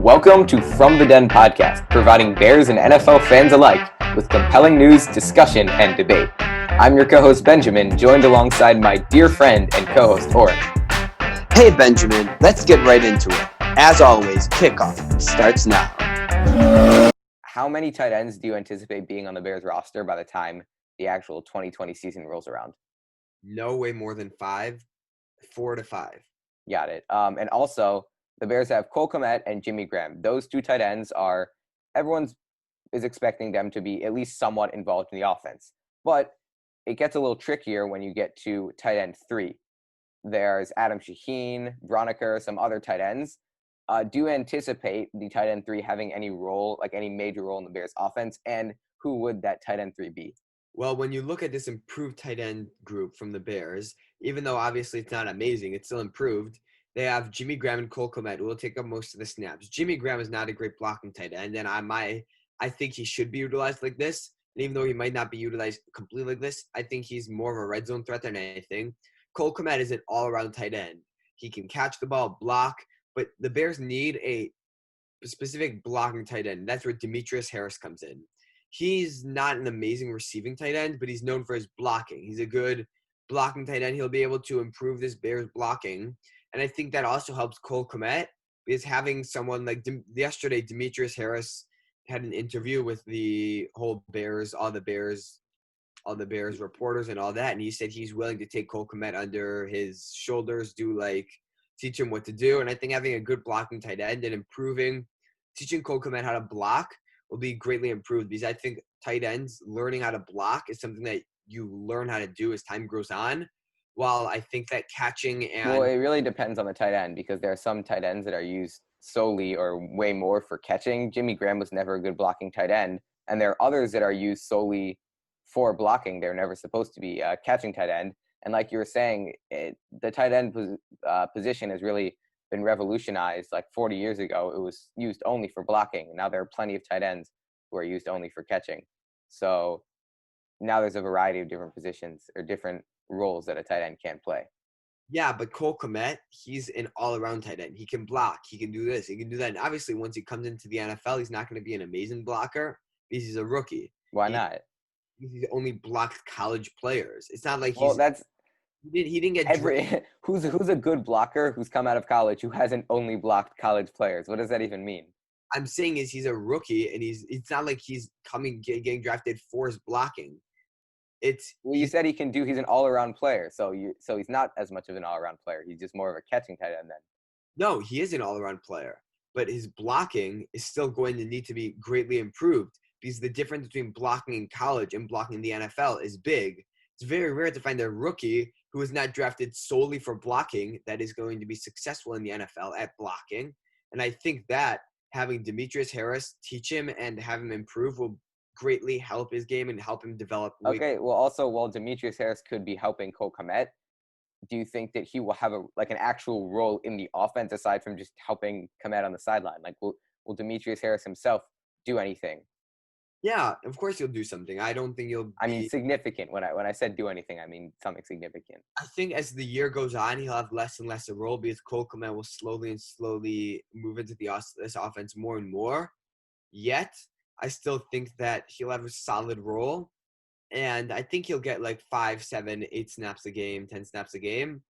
Welcome to From the Den podcast, providing Bears and NFL fans alike with compelling news, discussion, and debate. I'm your co-host Benjamin, joined alongside my dear friend and co-host Oren. Hey Benjamin, let's get right into it. As always, kickoff starts now. How many tight ends do you anticipate being on the Bears roster by the time the actual 2020 season rolls around? No way more than 5, 4 to 5. Got it. And also, the Bears have Cole Kmet and Jimmy Graham. Those two tight ends everyone's is expecting them to be at least somewhat involved in the offense. But it gets a little trickier when you get to tight end 3. There's Adam Shaheen, Broniker, some other tight ends. Do you anticipate the tight end 3 having any role, like any major role in the Bears offense? And who would that tight end 3 be? Well, when you look at this improved tight end group from the Bears, even though obviously it's not amazing, it's still improved. They have Jimmy Graham and Cole Kmet, who will take up most of the snaps. Jimmy Graham is not a great blocking tight end, and I think he should be utilized like this. And even though he might not be utilized completely like this, I think he's more of a red zone threat than anything. Cole Kmet is an all-around tight end. He can catch the ball, block, but the Bears need a specific blocking tight end. That's where Demetrius Harris comes in. He's not an amazing receiving tight end, but he's known for his blocking. He's a good blocking tight end. He'll be able to improve this Bears blocking. And I think that also helps Cole Kmet, because having someone like yesterday, Demetrius Harris had an interview with the whole Bears, all the Bears reporters and all that. And he said he's willing to take Cole Kmet under his shoulders, teach him what to do. And I think having a good blocking tight end and teaching Cole Kmet how to block will be greatly improved, because I think tight ends learning how to block is something that you learn how to do as time goes on. While I think that catching Well, it really depends on the tight end, because there are some tight ends that are used solely or way more for catching. Jimmy Graham was never a good blocking tight end, and there are others that are used solely for blocking. They're never supposed to be a catching tight end. And like you were saying, the tight end position has really been revolutionized. Like 40 years ago, it was used only for blocking. Now there are plenty of tight ends who are used only for catching. So now there's a variety of different positions or different roles that a tight end can play. Yeah, but Cole Kmet, he's an all-around tight end. He can block. He can do this. He can do that. And obviously, once he comes into the NFL, he's not going to be an amazing blocker because he's a rookie. Why not? He's only blocked college players. It's not like he didn't get who's a good blocker who's come out of college who hasn't only blocked college players? What does that even mean? I'm saying is he's a rookie, and it's not like he's getting drafted for his blocking. You said he's an all-around player, so he's not as much of an all-around player. He's just more of a catching tight end then. No, he is an all-around player, but his blocking is still going to need to be greatly improved, because the difference between blocking in college and blocking in the NFL is big. It's very rare to find a rookie who is not drafted solely for blocking that is going to be successful in the NFL at blocking. And I think that having Demetrius Harris teach him and have him improve will greatly help his game and help him develop. Okay, well, also, while Demetrius Harris could be helping Cole Kmet, do you think that he will have an actual role in the offense aside from just helping Kmet on the sideline? Like, will Demetrius Harris himself do anything? Yeah, of course he'll do something. I don't think he'll be... I mean, significant. When I said do anything, I mean something significant. I think as the year goes on, he'll have less and less a role, because Cole Kmet will slowly move into this offense more and more. Yet, I still think that he'll have a solid role, and I think he'll get like 5, 7, 8 snaps a game, 10 snaps a game,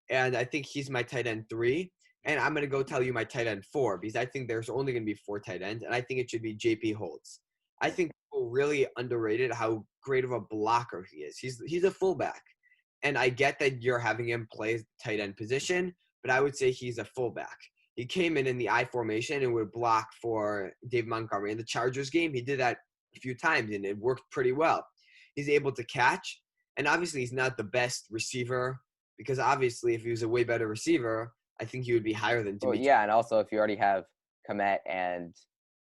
and I think he's my tight end 3, and I'm going to go tell you my tight end 4, because I think there's only going to be 4 tight ends, and I think it should be J.P. Holtz. I think people really underrated how great of a blocker he is. He's a fullback, and I get that you're having him play tight end position, but I would say he's a fullback. He came in the I formation and would block for Dave Montgomery. In the Chargers game, he did that a few times, and it worked pretty well. He's able to catch, and obviously he's not the best receiver, because obviously if he was a way better receiver, I think he would be higher than Demetrius. Well, yeah, and also if you already have Kmet and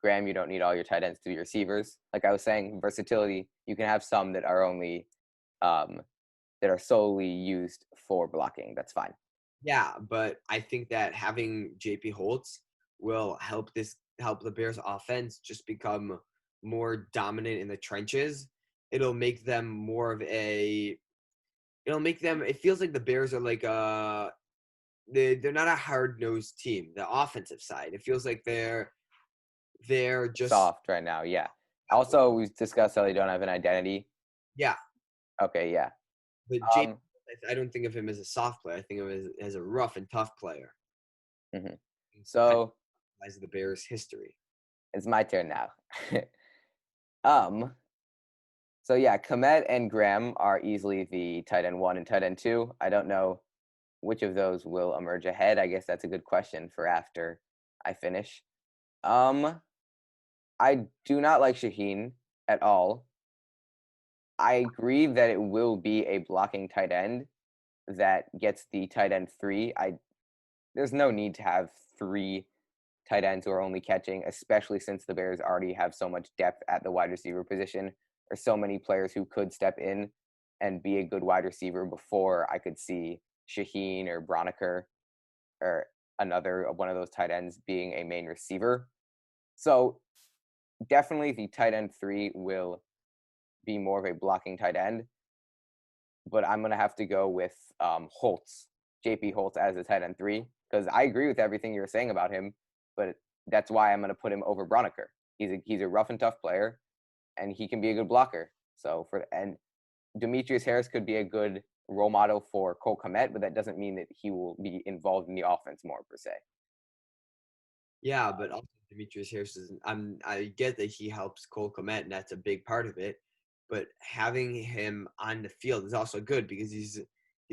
Graham, you don't need all your tight ends to be receivers. Like I was saying, versatility, you can have some that are only that are solely used for blocking. That's fine. Yeah, but I think that having J.P. Holtz will help the Bears offense just become more dominant in the trenches. It'll make them more of it feels like the Bears are like they're not a hard-nosed team, the offensive side. It feels like they're they're just soft right now. Yeah. Also, we've discussed how they don't have an identity. Yeah. Okay. Yeah. But James, I don't think of him as a soft player. I think of him as a rough and tough player. Mhm. So As the Bears' history. it's my turn now. So yeah, Komet and Graham are easily the tight end 1 and tight end 2. I don't know which of those will emerge ahead. I guess that's a good question for after I finish. I do not like Shaheen at all. I agree that it will be a blocking tight end that gets the tight end 3. There's no need to have 3 tight ends who are only catching, especially since the Bears already have so much depth at the wide receiver position. There's so many players who could step in and be a good wide receiver before I could see Shaheen or Broniker or another one of those tight ends being a main receiver. So definitely the tight end 3 will be more of a blocking tight end, but I'm going to have to go with Holtz, JP Holtz as a tight end 3, because I agree with everything you're saying about him, but that's why I'm going to put him over Broniker. He's a rough and tough player, and he can be a good blocker. And Demetrius Harris could be a good role model for Cole Kmet, but that doesn't mean that he will be involved in the offense more per se. Yeah, but also Demetrius Harris I get that he helps Cole Kmet, and that's a big part of it. But having him on the field is also good because he's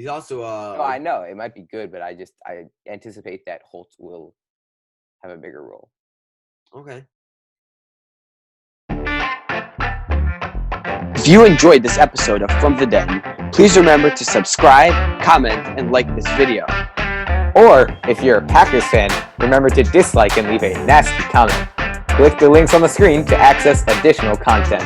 also No, I know it might be good, but I anticipate that Holtz will have a bigger role. Okay. If you enjoyed this episode of From the Den, please remember to subscribe, comment, and like this video. Or, if you're a Packers fan, remember to dislike and leave a nasty comment. Click the links on the screen to access additional content.